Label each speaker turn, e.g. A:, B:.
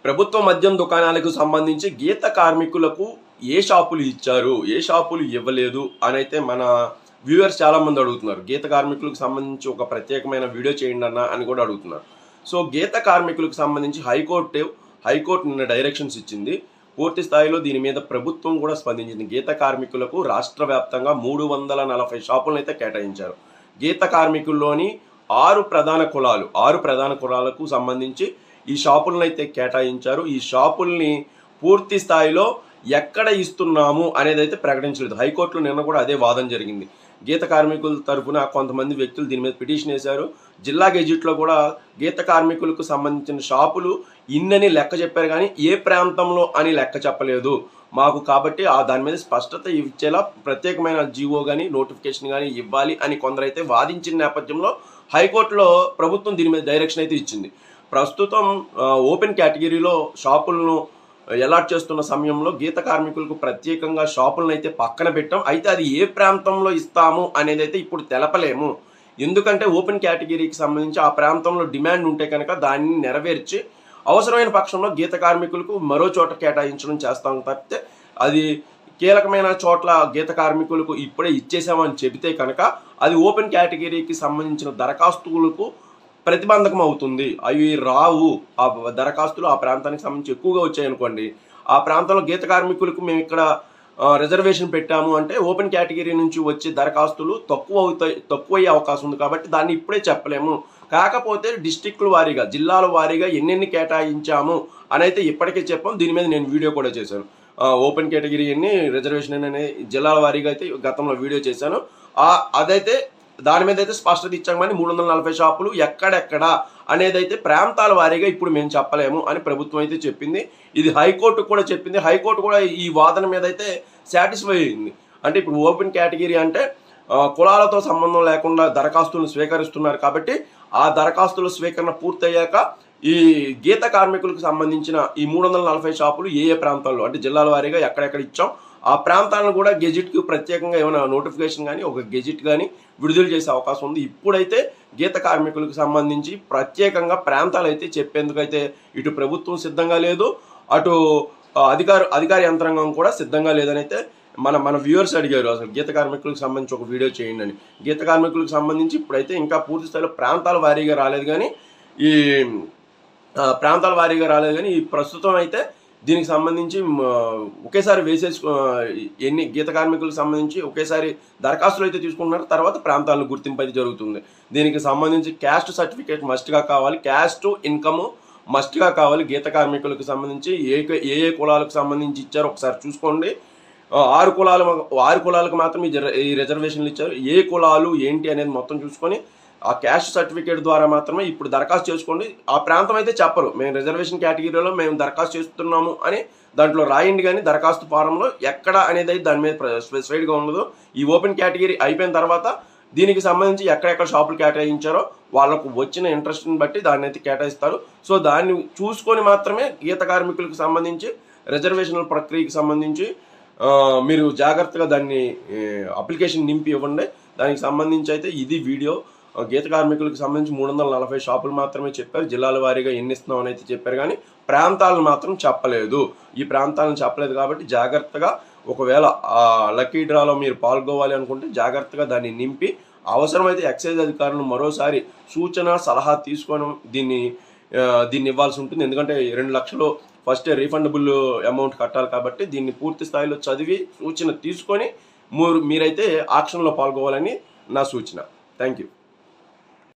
A: ప్రభుత్వ మద్యం దుకాణాలకు సంబంధించి గీత కార్మికులకు ఏ షాపులు ఇచ్చారు, ఏ షాపులు ఇవ్వలేదు అని అయితే మన వ్యూవర్స్ చాలామంది అడుగుతున్నారు. గీత కార్మికులకు సంబంధించి ఒక ప్రత్యేకమైన వీడియో చేయండి అన్న అని కూడా అడుగుతున్నారు. సో గీత కార్మికులకు సంబంధించి హైకోర్టు నిన్న డైరెక్షన్స్ ఇచ్చింది. పూర్తి స్థాయిలో దీని మీద ప్రభుత్వం కూడా స్పందించింది. గీత కార్మికులకు రాష్ట్ర వ్యాప్తంగా 340 షాపులను అయితే కేటాయించారు. గీత కార్మికుల్లోని 6 ప్రధాన కులాలకు సంబంధించి ఈ షాపులను అయితే కేటాయించారు. ఈ షాపుల్ని పూర్తి స్థాయిలో ఎక్కడ ఇస్తున్నాము అనేది అయితే ప్రకటించలేదు. హైకోర్టులో నిన్న కూడా అదే వాదన జరిగింది. గీత కార్మికుల తరఫున కొంతమంది వ్యక్తులు దీని మీద పిటిషన్ వేశారు. జిల్లా గెజిట్లో కూడా గీత కార్మికులకు సంబంధించిన షాపులు ఇన్నని లెక్క చెప్పారు, కానీ ఏ ప్రాంతంలో అని లెక్క చెప్పలేదు మాకు. కాబట్టి దాని మీద స్పష్టత ఇచ్చేలా ప్రత్యేకమైన జీవో కానీ నోటిఫికేషన్ కానీ ఇవ్వాలి అని కొందరైతే వాదించిన నేపథ్యంలో హైకోర్టులో ప్రభుత్వం దీని మీద డైరెక్షన్ అయితే ఇచ్చింది. ప్రస్తుతం ఓపెన్ కేటగిరీలో షాపులను అలాట్ చేస్తున్న సమయంలో గీత కార్మికులకు ప్రత్యేకంగా షాపులను అయితే పక్కన పెట్టాం. అయితే అది ఏ ప్రాంతంలో ఇస్తాము అనేది అయితే ఇప్పుడు తెలపలేము. ఎందుకంటే ఓపెన్ కేటగిరీకి సంబంధించి ఆ ప్రాంతంలో డిమాండ్ ఉంటే కనుక దాన్ని నెరవేర్చి అవసరమైన పక్షంలో గీత కార్మికులకు మరో చోట కేటాయించడం చేస్తాం తప్పితే అది కీలకమైన చోట్ల గీత కార్మికులకు ఇప్పుడే ఇచ్చేసామని చెబితే కనుక అది ఓపెన్ కేటగిరీకి సంబంధించిన దరఖాస్తులకు ప్రతిబంధకం అవుతుంది. అవి రావు. ఆ దరఖాస్తులు ఆ ప్రాంతానికి సంబంధించి ఎక్కువగా వచ్చాయనుకోండి, ఆ ప్రాంతంలో గీత కార్మికులకు మేము ఇక్కడ రిజర్వేషన్ పెట్టాము అంటే ఓపెన్ కేటగిరీ నుంచి వచ్చే దరఖాస్తులు తక్కువయ్యే అవకాశం ఉంది. కాబట్టి దాన్ని ఇప్పుడే చెప్పలేము. కాకపోతే డిస్ట్రిక్టుల వారీగా, జిల్లాల వారీగా ఎన్నెన్ని కేటాయించాము అని అయితే ఇప్పటికే చెప్పాం. దీని మీద నేను వీడియో కూడా చేశాను. ఓపెన్ కేటగిరీ ఎన్ని, రిజర్వేషన్ అనే జిల్లాల వారీగా అయితే గతంలో వీడియో చేశాను. అదైతే దాని మీద అయితే స్పష్టత ఇచ్చాం. కానీ 340 షాపులు ఎక్కడెక్కడ అనేది అయితే ప్రాంతాల వారీగా ఇప్పుడు మేము చెప్పలేము అని ప్రభుత్వం అయితే చెప్పింది. ఇది హైకోర్టు కూడా చెప్పింది. హైకోర్టు కూడా ఈ వాదన మీద అయితే సాటిస్ఫై అయింది. అంటే ఇప్పుడు ఓపెన్ కేటగిరీ అంటే కులాలతో సంబంధం లేకుండా దరఖాస్తులను స్వీకరిస్తున్నారు. కాబట్టి ఆ దరఖాస్తుల స్వీకరణ పూర్తయ్యాక ఈ గీత కార్మికులకు సంబంధించిన ఈ 340 షాపులు ఏ ప్రాంతాల్లో అంటే జిల్లాల వారీగా ఎక్కడెక్కడ ఇచ్చాం, ఆ ప్రాంతాలను కూడా గెజిట్కి ప్రత్యేకంగా ఏమైనా నోటిఫికేషన్ కానీ ఒక గెజిట్ కానీ విడుదల చేసే అవకాశం ఉంది. ఇప్పుడైతే గీత కార్మికులకు సంబంధించి ప్రత్యేకంగా ప్రాంతాలు అయితే చెప్పేందుకైతే ఇటు ప్రభుత్వం సిద్ధంగా లేదు, అటు అధికార యంత్రాంగం కూడా సిద్ధంగా లేదని అయితే మన వ్యూవర్స్ అడిగారు. అసలు గీత కార్మికులకు సంబంధించి ఒక వీడియో చేయండి అని. గీత కార్మికులకు సంబంధించి ఇప్పుడైతే ఇంకా పూర్తి స్థాయిలో ప్రాంతాల వారీగా రాలేదు, కానీ ఈ ప్రస్తుతం అయితే దీనికి సంబంధించి ఒకేసారి ఎన్ని గీత కార్మికులకు సంబంధించి ఒకేసారి దరఖాస్తులు అయితే తీసుకుంటున్నారు. తర్వాత ప్రాంతాలను గుర్తింపు అయితే జరుగుతుంది. దీనికి సంబంధించి క్యాస్ట్ సర్టిఫికేట్ మస్ట్గా కావాలి, క్యాస్ట్ ఇన్కమ్ మస్ట్గా కావాలి. గీత కార్మికులకు సంబంధించి ఏ కులాలకు సంబంధించి ఇచ్చారో ఒకసారి చూసుకోండి. 6 కులాలకు మాత్రం ఈ రిజర్వేషన్లు ఇచ్చారు. ఏ కులాలు ఏంటి అనేది మొత్తం చూసుకొని ఆ క్యాస్ట్ సర్టిఫికేట్ ద్వారా మాత్రమే ఇప్పుడు దరఖాస్తు చేసుకోండి. ఆ ప్రాంతం అయితే చెప్పరు మేము రిజర్వేషన్ కేటగిరీలో మేము దరఖాస్తు చేస్తున్నాము అని దాంట్లో రాయండి, కానీ దరఖాస్తు ఫారంలో ఎక్కడ అనేది అయితే దాని మీద స్పెసిఫైడ్గా ఉండదు. ఈ ఓపెన్ కేటగిరీ అయిపోయిన తర్వాత దీనికి సంబంధించి ఎక్కడెక్కడ షాపులు కేటాయించారో వాళ్ళకు వచ్చిన ఇంట్రెస్ట్ని బట్టి దాన్ని అయితే కేటాయిస్తారు. సో దాన్ని చూసుకొని మాత్రమే గీత కార్మికులకు సంబంధించి రిజర్వేషన్ల ప్రక్రియకి సంబంధించి మీరు జాగ్రత్తగా దాన్ని అప్లికేషన్ నింపి ఇవ్వండి. దానికి సంబంధించి అయితే ఇది వీడియో. గీత కార్మికులకు సంబంధించి 340 షాపులు మాత్రమే చెప్పారు. జిల్లాల వారీగా ఎన్ని ఇస్తున్నామని అయితే చెప్పారు, కానీ ప్రాంతాలను మాత్రం చెప్పలేదు. ఈ ప్రాంతాలను చెప్పలేదు కాబట్టి జాగ్రత్తగా ఒకవేళ లక్కీ డ్రాలో మీరు పాల్గొవాలి అనుకుంటే జాగ్రత్తగా దాన్ని నింపి అవసరమైతే ఎక్సైజ్ అధికారులను మరోసారి సూచన సలహా తీసుకొని దీన్ని ఇవ్వాల్సి ఉంటుంది. ఎందుకంటే 2 లక్షలు ఫస్ట్ రీఫండబుల్ అమౌంట్ కట్టాలి. కాబట్టి దీన్ని పూర్తి స్థాయిలో చదివి సూచన తీసుకొని మీరైతే ఆక్షన్లో పాల్గొవాలని నా సూచన. Thank you.